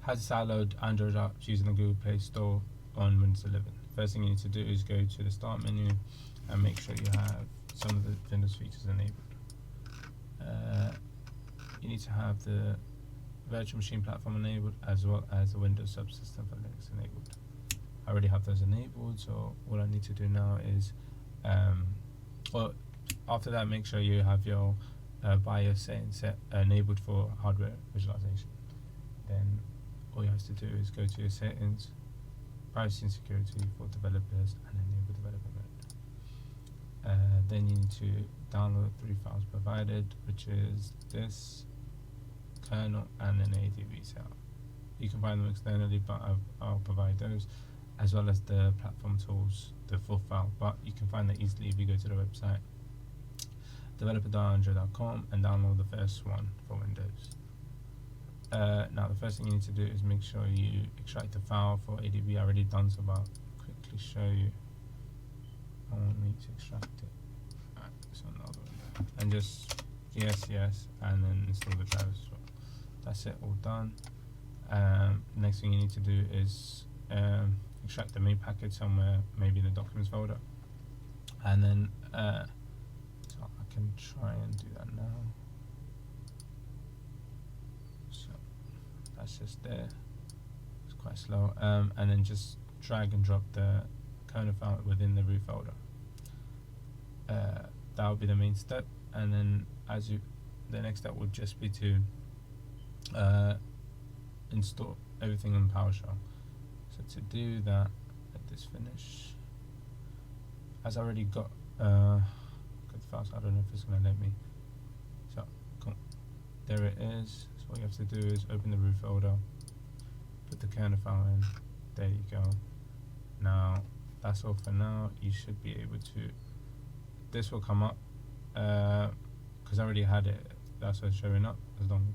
how to download Android apps using the Google Play Store on Windows 11. First thing you need to do is go to the Start menu and make sure you have some of the Windows features enabled. You need to have the virtual machine platform enabled, as well as the Windows subsystem for Linux enabled. I already have those enabled, so all I need to do now is, well, after that, make sure you have your BIOS settings enabled for hardware visualization. Then all you have to do is go to your settings, privacy and security for developers, and enable developer mode. Then you need to download 3 files provided, which is this, kernel, and an ADB setup. You can find them externally, but I'll provide those, as well as the platform tools, the full file. But you can find that easily if you go to the website developer.android.com and download the first one for Windows. Now the first thing you need to do is make sure you extract the file for ADB. I already done so, but I'll quickly show you. I won't need to extract it. Alright, so another window. And just yes, and then install the drivers as well. That's it, all done. Next thing you need to do is extract the main package somewhere, maybe in the documents folder. And then so I can try and do that now. So that's just there. It's quite slow. And then just drag and drop the kernel file within the root folder. That would be the main step. And then the next step would just be to install everything on PowerShell. So to do that, let this finish. As I already got the files, I don't know if it's going to let me. So cool. There it is. So what you have to do is open the root folder, put the kernel file in. There you go. Now that's all for now. You should be able to. This will come up because I already had it. That's what's showing up as long as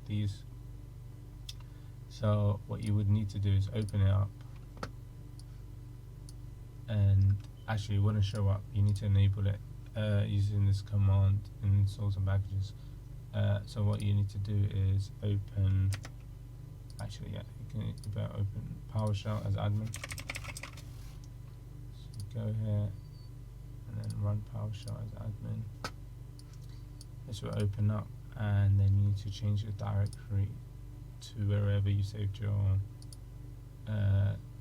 these. So what you would need to do is open it up, and actually it wouldn't show up. You need to enable it using this command in install some packages. So what you need to do is open. Actually, yeah, you better open PowerShell as admin. So go here and then run PowerShell as admin. This will open up, and then you need to change your directory to wherever you saved your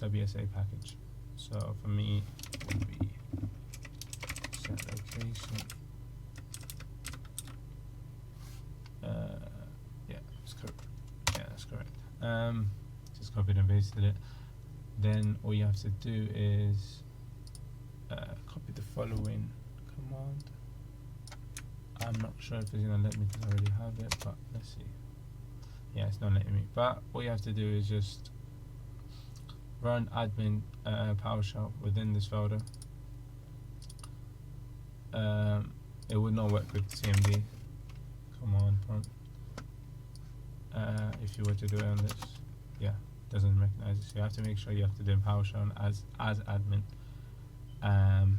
WSA package. So for me, it would be set location. Yeah, that's correct. Yeah, that's correct. Just copied and pasted it. Then all you have to do is copy the following command. I'm not sure if it's going to let me because I already have it, but let's see. Yeah, it's not letting me. But all you have to do is just run admin PowerShell within this folder. It would not work with CMD command prompt. If you were to do it on this, yeah, it doesn't recognize it. So you have to make sure you have to do PowerShell as admin. And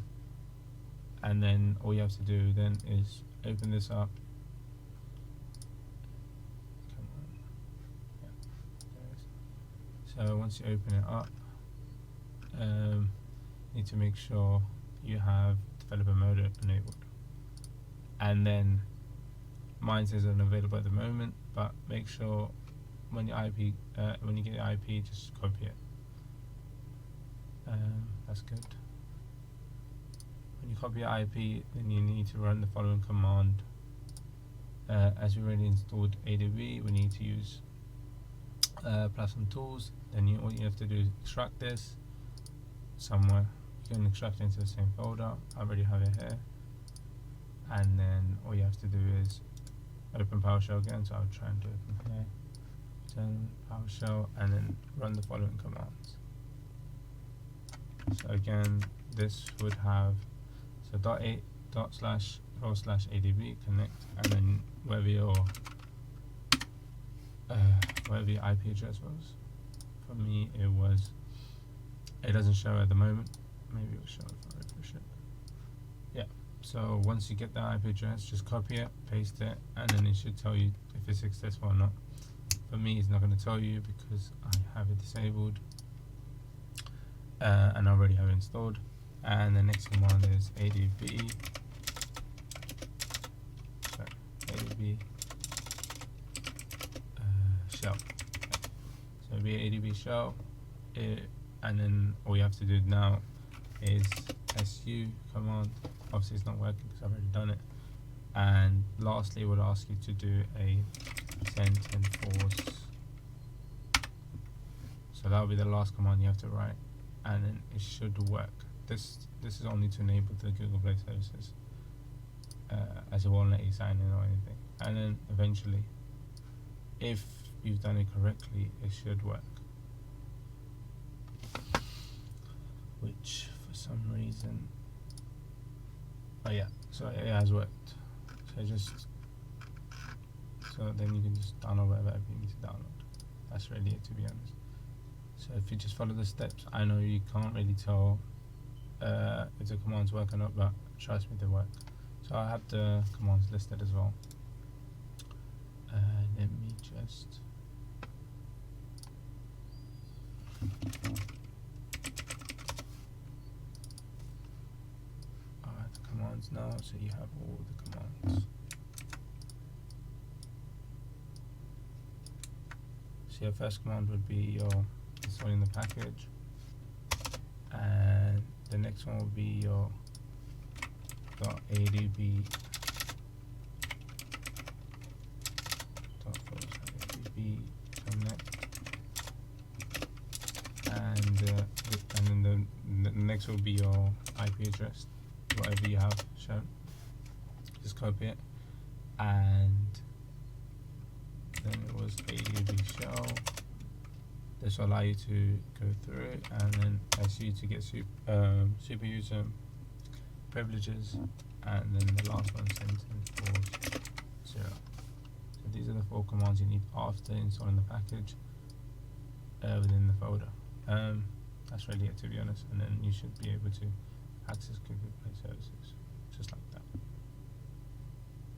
then all you have to do then is open this up. Come on. Yeah, there it is. So once you open it up, you need to make sure you have developer mode enabled. And then mine says unavailable at the moment, but make sure when you when you get the IP, just copy it. That's good. When you copy your IP, then you need to run the following command. As we already installed ADB, we need to use platform tools. Then all you have to do is extract this somewhere. You can extract it into the same folder. I already have it here. And then all you have to do is open PowerShell again. So I'll try and do it from here. Turn PowerShell and then run the following commands. So again, this would have //adb connect, and then wherever your IP address was. For me, it doesn't show at the moment. Maybe it'll show if I refresh it. Yeah. So once you get the IP address, just copy it, paste it, and then it should tell you if it's successful or not. for me it's not going to tell you because I have it disabled and I already have it installed. And the next command is ADB shell. So it'll be ADB shell, and then all you have to do now is su command. Obviously it's not working because I've already done it. And lastly, it would ask you to do a sentenforce. So that will be the last command you have to write, and then it should work. This is only to enable the Google Play services, as it won't let you sign in or anything. And then eventually, if you've done it correctly, it should work. Which for some reason, oh yeah, so it has worked. So then you can just download whatever app you need to download. That's really it, to be honest. So if you just follow the steps, I know you can't really tell if the commands work or not, but trust me, they work. So I have the commands listed as well. Let me just the commands now, so you have all the commands. So your first command would be your installing the package, and the next one will be your .adb connect, and then the next will be your IP address, whatever you have shown. Just copy it, and then it was ADB shell. This will allow you to go through it, and then su to get super user privileges, and then the last one sentenforce 0. So these are the 4 commands you need after installing the package within the folder. That's really it, to be honest, and then you should be able to access Google Play services just like that.